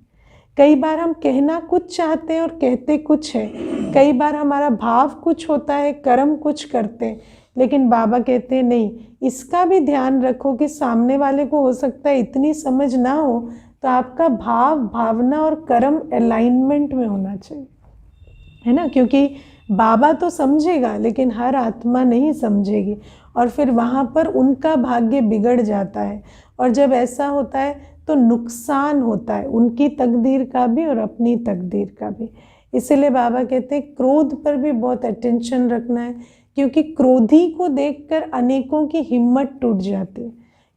S1: कई बार हम कहना कुछ चाहते हैं और कहते कुछ है, कई बार हमारा भाव कुछ होता है, कर्म कुछ करते हैं, लेकिन बाबा कहते हैं नहीं, इसका भी ध्यान रखो कि सामने वाले को हो सकता है इतनी समझ ना हो, तो आपका भाव, भावना और कर्म अलाइनमेंट में होना चाहिए, है ना। क्योंकि बाबा तो समझेगा, लेकिन हर आत्मा नहीं समझेगी, और फिर वहाँ पर उनका भाग्य बिगड़ जाता है। और जब ऐसा होता है तो नुकसान होता है, उनकी तकदीर का भी और अपनी तकदीर का भी। इसीलिए बाबा कहते हैं क्रोध पर भी बहुत अटेंशन रखना है, क्योंकि क्रोधी को देखकर अनेकों की हिम्मत टूट जाती है।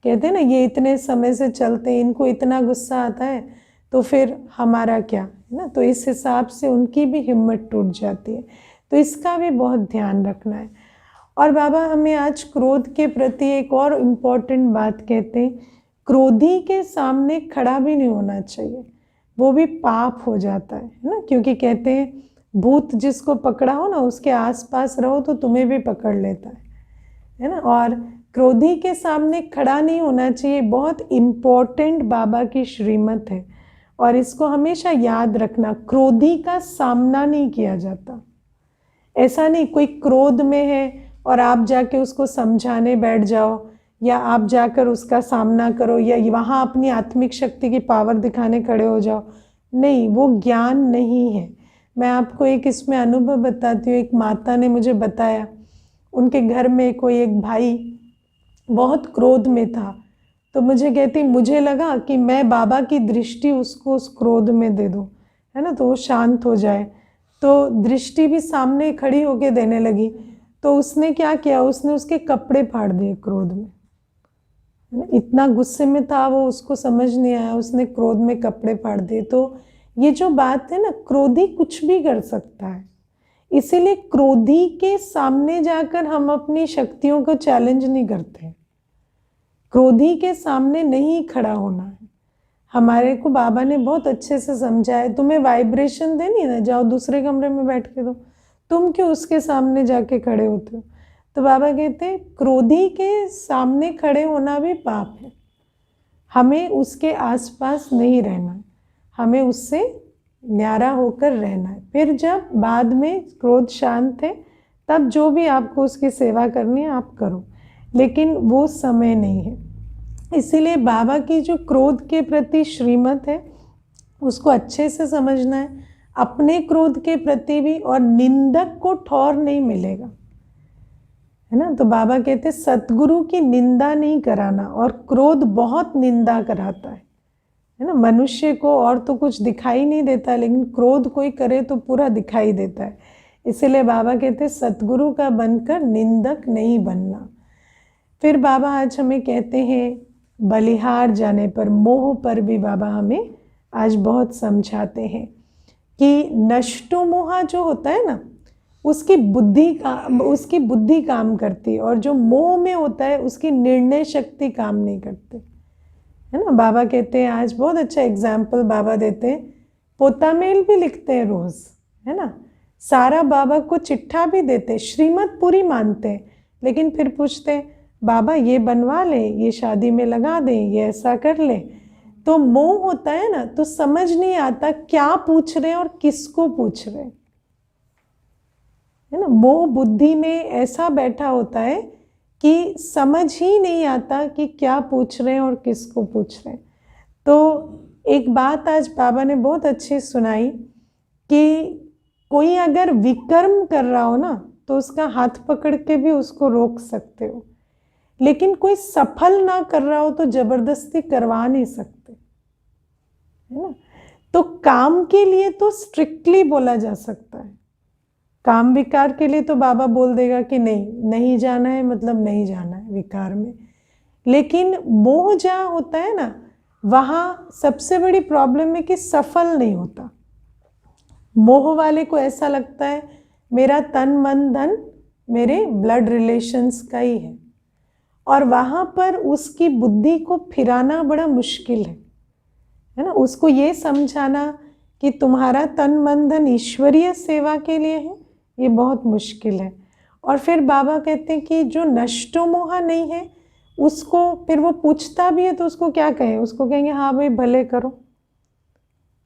S1: कहते हैं ना, ये इतने समय से चलते हैं, इनको इतना गुस्सा आता है, तो फिर हमारा क्या, है ना। तो इस हिसाब से उनकी भी हिम्मत टूट जाती है, तो इसका भी बहुत ध्यान रखना है। और बाबा हमें आज क्रोध के प्रति एक और इम्पॉर्टेंट बात कहते हैं, क्रोधी के सामने खड़ा भी नहीं होना चाहिए, वो भी पाप हो जाता है ना। क्योंकि कहते हैं भूत जिसको पकड़ा हो ना, उसके आसपास रहो तो तुम्हें भी पकड़ लेता है ना। और क्रोधी के सामने खड़ा नहीं होना चाहिए, बहुत इम्पोर्टेंट बाबा की श्रीमत है, और इसको हमेशा याद रखना। क्रोधी का सामना नहीं किया जाता। ऐसा नहीं कोई क्रोध में है और आप जाके उसको समझाने बैठ जाओ, या आप जाकर उसका सामना करो, या वहाँ अपनी आत्मिक शक्ति की पावर दिखाने खड़े हो जाओ, नहीं, वो ज्ञान नहीं है। मैं आपको एक इसमें अनुभव बताती हूँ। एक माता ने मुझे बताया, उनके घर में कोई एक भाई बहुत क्रोध में था, तो मुझे कहती, मुझे लगा कि मैं बाबा की दृष्टि उसको उस क्रोध में दे दूँ, है ना, तो वो शांत हो जाए। तो दृष्टि भी सामने खड़ी होके देने लगी। तो उसने क्या किया, उसने उसके कपड़े फाड़ दिए क्रोध में, है ना। इतना गुस्से में था वो, उसको समझ नहीं आया, उसने क्रोध में कपड़े फाड़ दिए। तो ये जो बात है ना, क्रोधी कुछ भी कर सकता है। इसीलिए क्रोधी के सामने जाकर हम अपनी शक्तियों को चैलेंज नहीं करते। क्रोधी के सामने नहीं खड़ा होना है। हमारे को बाबा ने बहुत अच्छे से समझाया, तुम्हें वाइब्रेशन देनी है ना, जाओ दूसरे कमरे में बैठ के दो, तुम क्यों उसके सामने जाके खड़े होते हो। तो बाबा कहते हैं क्रोधी के सामने खड़े होना भी पाप है। हमें उसके आसपास नहीं रहना है, हमें उससे न्यारा होकर रहना है। फिर जब बाद में क्रोध शांत है, तब जो भी आपको उसकी सेवा करनी है आप करो, लेकिन वो समय नहीं है। इसीलिए बाबा की जो क्रोध के प्रति श्रीमत है, उसको अच्छे से समझना है, अपने क्रोध के प्रति भी। और निंदक को ठौर नहीं मिलेगा, है ना। तो बाबा कहते सतगुरु की निंदा नहीं कराना, और क्रोध बहुत निंदा कराता है ना। मनुष्य को और तो कुछ दिखाई नहीं देता, लेकिन क्रोध कोई करे तो पूरा दिखाई देता है। इसीलिए बाबा कहते सतगुरु का बनकर निंदक नहीं बनना। फिर बाबा आज हमें कहते हैं बलिहार जाने पर, मोह पर भी बाबा हमें आज बहुत समझाते हैं कि नष्टो मोहा जो होता है ना, उसकी बुद्धि काम करती है, और जो मोह में होता है उसकी निर्णय शक्ति काम नहीं करती, है ना। बाबा कहते हैं, आज बहुत अच्छा एग्जाम्पल बाबा देते हैं, पोता मेल भी लिखते हैं रोज, है ना। सारा बाबा को चिट्ठा भी देते, श्रीमत पूरी मानते हैं, लेकिन फिर पूछते हैं बाबा ये बनवा ले, ये शादी में लगा दें, ये ऐसा कर ले। तो मोह होता है ना, तो समझ नहीं आता क्या पूछ रहे हैं और किसको पूछ रहे हैं, है ना। मोह बुद्धि में ऐसा बैठा होता है कि समझ ही नहीं आता कि क्या पूछ रहे हैं और किसको पूछ रहे हैं। तो एक बात आज बाबा ने बहुत अच्छी सुनाई कि कोई अगर विकर्म कर रहा हो ना, तो उसका हाथ पकड़ के भी उसको रोक सकते हो, लेकिन कोई सफल ना कर रहा हो तो जबरदस्ती करवा नहीं सकते, है ना। तो काम के लिए तो स्ट्रिक्टली बोला जा सकता है, काम विकार के लिए तो बाबा बोल देगा कि नहीं जाना है, मतलब नहीं जाना है विकार में। लेकिन मोह जहाँ होता है ना, वहाँ सबसे बड़ी प्रॉब्लम है कि सफल नहीं होता। मोह वाले को ऐसा लगता है मेरा तन मन धन मेरे ब्लड रिलेशंस का ही है, और वहाँ पर उसकी बुद्धि को फिराना बड़ा मुश्किल है ना। उसको ये समझाना कि तुम्हारा तन मन धन ईश्वरीय सेवा के लिए है, ये बहुत मुश्किल है। और फिर बाबा कहते हैं कि जो नष्टो मोहा नहीं है, उसको फिर वो पूछता भी है तो उसको क्या कहें, उसको कहेंगे हाँ भाई भले करो,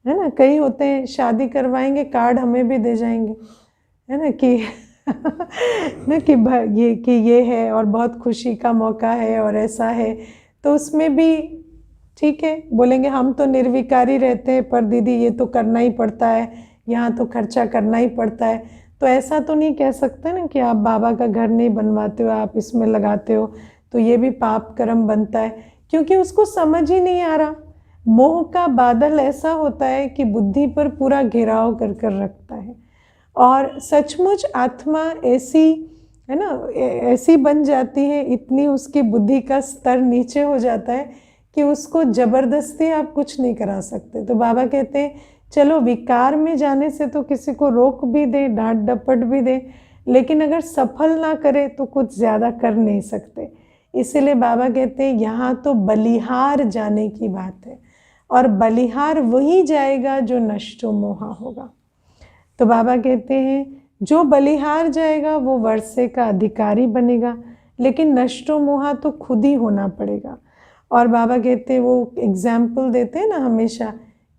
S1: है ना। कई होते हैं शादी करवाएंगे, कार्ड हमें भी दे जाएंगे, है ना, कि ना कि ये है और बहुत खुशी का मौका है और ऐसा है। तो उसमें भी ठीक है, बोलेंगे हम तो निर्विकारी रहते हैं, पर दीदी ये तो करना ही पड़ता है, यहाँ तो खर्चा करना ही पड़ता है। तो ऐसा तो नहीं कह सकते ना कि आप बाबा का घर नहीं बनवाते हो, आप इसमें लगाते हो, तो ये भी पाप कर्म बनता है, क्योंकि उसको समझ ही नहीं आ रहा। मोह का बादल ऐसा होता है कि बुद्धि पर पूरा घेराव कर कर रखता है, और सचमुच आत्मा ऐसी है ना, ऐसी बन जाती है, इतनी उसकी बुद्धि का स्तर नीचे हो जाता है कि उसको जबरदस्ती आप कुछ नहीं करा सकते। तो बाबा कहते हैं चलो विकार में जाने से तो किसी को रोक भी दे, डांट डपट भी दे, लेकिन अगर सफल ना करे तो कुछ ज़्यादा कर नहीं सकते। इसीलिए बाबा कहते हैं यहाँ तो बलिहार जाने की बात है, और बलिहार वही जाएगा जो नष्टो मोहा होगा। तो बाबा कहते हैं जो बलिहार जाएगा वो वर्षे का अधिकारी बनेगा, लेकिन नष्टो मोहा तो खुद ही होना पड़ेगा। और बाबा कहते हैं, वो एग्जाम्पल देते हैं ना हमेशा,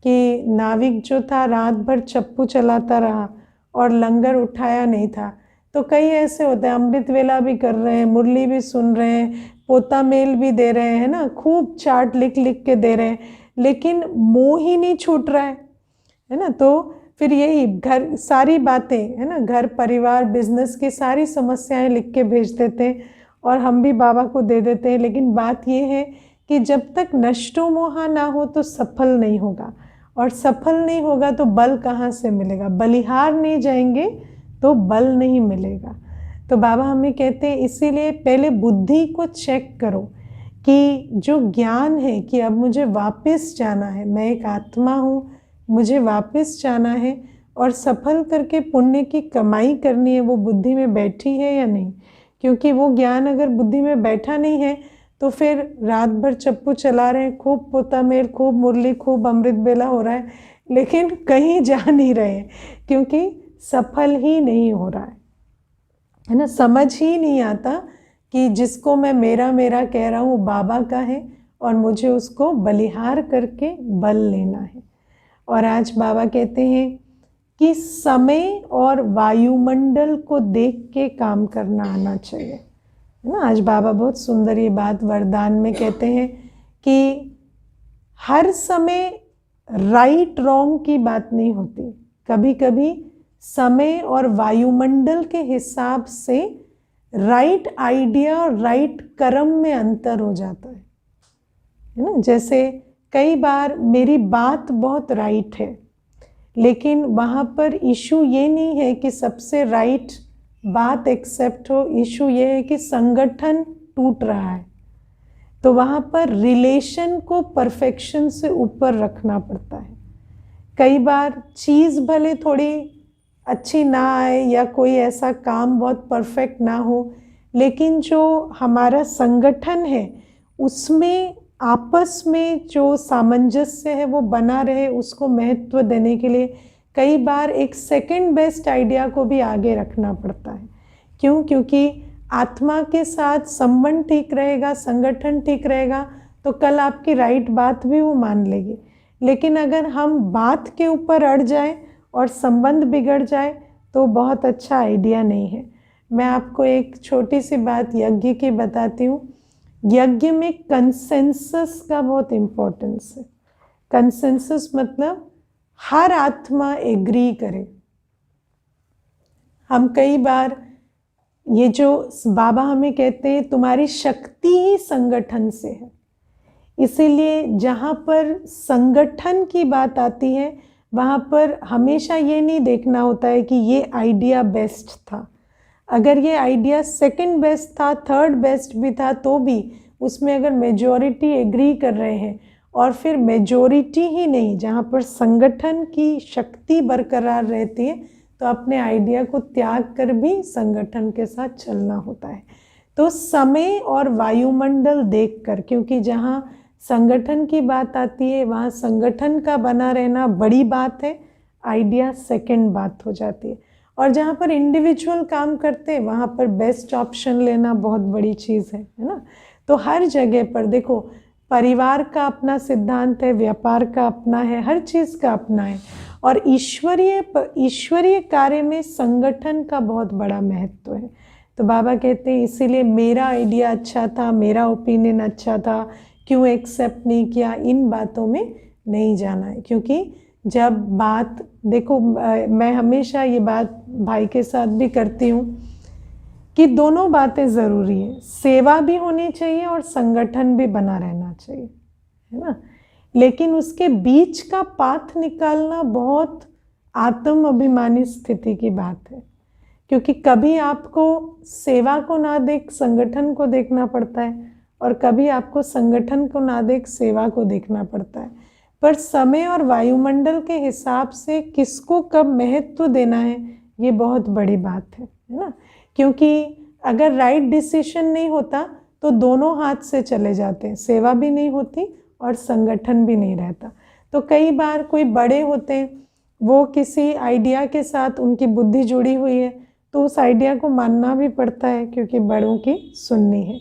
S1: कि नाविक जो था रात भर चप्पू चलाता रहा और लंगर उठाया नहीं था। तो कई ऐसे होते हैं, अमृत वेला भी कर रहे हैं, मुरली भी सुन रहे हैं, पोता मेल भी दे रहे हैं ना, खूब चार्ट लिख लिख के दे रहे हैं, लेकिन मोह ही नहीं छूट रहा है ना। तो फिर यही घर सारी बातें है ना, घर परिवार बिजनेस की सारी समस्याएं लिख के भेज देते हैं और हम भी बाबा को दे देते हैं। लेकिन बात ये है कि जब तक नष्टो मोहा ना हो तो सफल नहीं होगा, और सफल नहीं होगा तो बल कहाँ से मिलेगा, बलिहार नहीं जाएंगे तो बल नहीं मिलेगा। तो बाबा हमें कहते हैं इसीलिए पहले बुद्धि को चेक करो कि जो ज्ञान है कि अब मुझे वापस जाना है, मैं एक आत्मा हूँ, मुझे वापस जाना है और सफल करके पुण्य की कमाई करनी है, वो बुद्धि में बैठी है या नहीं। क्योंकि वो ज्ञान अगर बुद्धि में बैठा नहीं है तो फिर रात भर चप्पू चला रहे हैं, खूब पोता मेल, खूब मुरली, खूब अमृत बेला हो रहा है, लेकिन कहीं जा नहीं रहे हैं क्योंकि सफल ही नहीं हो रहा है ना। समझ ही नहीं आता कि जिसको मैं मेरा मेरा कह रहा हूँ बाबा का है और मुझे उसको बलिहार करके बल लेना है। और आज बाबा कहते हैं कि समय और वायुमंडल को देख के काम करना आना चाहिए, है ना। आज बाबा बहुत सुंदर ये बात वरदान में कहते हैं कि हर समय राइट रॉन्ग की बात नहीं होती, कभी कभी समय और वायुमंडल के हिसाब से राइट आइडिया और राइट कर्म में अंतर हो जाता है ना। जैसे कई बार मेरी बात बहुत राइट है, लेकिन वहाँ पर इशू ये नहीं है कि सबसे राइट बात एक्सेप्ट हो, इशू ये है कि संगठन टूट रहा है। तो वहाँ पर रिलेशन को परफेक्शन से ऊपर रखना पड़ता है। कई बार चीज़ भले थोड़ी अच्छी ना आए या कोई ऐसा काम बहुत परफेक्ट ना हो, लेकिन जो हमारा संगठन है उसमें आपस में जो सामंजस्य है वो बना रहे, उसको महत्व देने के लिए कई बार एक सेकंड बेस्ट आइडिया को भी आगे रखना पड़ता है। क्यों? क्योंकि आत्मा के साथ संबंध ठीक रहेगा, संगठन ठीक रहेगा तो कल आपकी राइट बात भी वो मान लेगी। लेकिन अगर हम बात के ऊपर अड़ जाए और संबंध बिगड़ जाए तो बहुत अच्छा आइडिया नहीं है। मैं आपको एक छोटी सी बात यज्ञ की बताती हूँ। यज्ञ में कंसेंसस का बहुत इम्पोर्टेंस है। कंसेंसस मतलब हर आत्मा एग्री करे। हम कई बार ये जो बाबा हमें कहते हैं तुम्हारी शक्ति ही संगठन से है, इसीलिए जहाँ पर संगठन की बात आती है वहाँ पर हमेशा ये नहीं देखना होता है कि ये आइडिया बेस्ट था। अगर ये आइडिया सेकंड बेस्ट था, थर्ड बेस्ट भी था, तो भी उसमें अगर मेजॉरिटी एग्री कर रहे हैं और फिर मेजॉरिटी ही नहीं, जहाँ पर संगठन की शक्ति बरकरार रहती है, तो अपने आइडिया को त्याग कर भी संगठन के साथ चलना होता है। तो समय और वायुमंडल देखकर, क्योंकि जहाँ संगठन की बात आती है वहाँ संगठन का बना रहना बड़ी बात है, आइडिया सेकंड बात हो जाती है। और जहाँ पर इंडिविजुअल काम करते हैं वहाँ पर बेस्ट ऑप्शन लेना बहुत बड़ी चीज़ है ना। तो हर जगह पर देखो, परिवार का अपना सिद्धांत है, व्यापार का अपना है, हर चीज़ का अपना है। और ईश्वरीय कार्य में संगठन का बहुत बड़ा महत्व है। तो बाबा कहते हैं इसीलिए मेरा आइडिया अच्छा था, मेरा ओपिनियन अच्छा था, क्यों एक्सेप्ट नहीं किया, इन बातों में नहीं जाना है। क्योंकि जब बात देखो, मैं हमेशा ये बात भाई के साथ भी करती हूँ कि दोनों बातें ज़रूरी है, सेवा भी होनी चाहिए और संगठन भी बना रहना चाहिए, है ना। लेकिन उसके बीच का पाथ निकालना बहुत आत्म अभिमानी स्थिति की बात है, क्योंकि कभी आपको सेवा को ना देख संगठन को देखना पड़ता है और कभी आपको संगठन को ना देख सेवा को देखना पड़ता है। पर समय और वायुमंडल के हिसाब से किसको कब महत्व देना है ये बहुत बड़ी बात है ना। क्योंकि अगर राइट डिसीजन नहीं होता तो दोनों हाथ से चले जाते हैं, सेवा भी नहीं होती और संगठन भी नहीं रहता। तो कई बार कोई बड़े होते हैं, वो किसी आइडिया के साथ उनकी बुद्धि जुड़ी हुई है तो उस आइडिया को मानना भी पड़ता है क्योंकि बड़ों की सुननी है।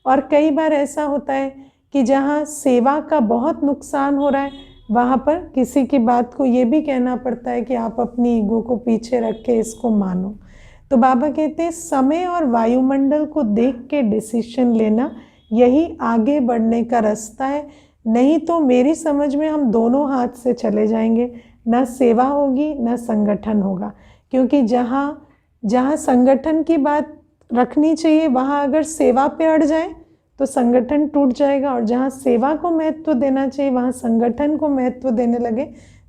S1: और कई बार ऐसा होता है कि जहाँ सेवा का बहुत नुकसान हो रहा है वहाँ पर किसी की बात को ये भी कहना पड़ता है कि आप अपनी ईगो को पीछे रख के इसको मानो। तो बाबा कहते हैं समय और वायुमंडल को देख के डिसीजन लेना यही आगे बढ़ने का रास्ता है। नहीं तो मेरी समझ में हम दोनों हाथ से चले जाएंगे, ना सेवा होगी ना संगठन होगा। क्योंकि जहाँ जहाँ संगठन की बात रखनी चाहिए वहाँ अगर सेवा पे अड़ जाए तो संगठन टूट जाएगा, और जहाँ सेवा को महत्व देना चाहिए वहाँ संगठन को महत्व देने लगे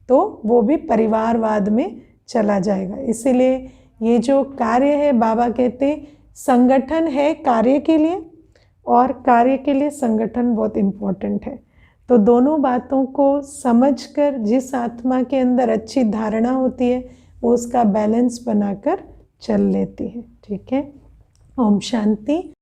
S1: तो वो भी परिवारवाद में चला जाएगा। इसीलिए ये जो कार्य है, बाबा कहते संगठन है कार्य के लिए और कार्य के लिए संगठन बहुत इम्पोर्टेंट है। तो दोनों बातों को समझकर जिस आत्मा के अंदर अच्छी धारणा होती है वो उसका बैलेंस बनाकर चल लेती है। ठीक है, ओम शांति।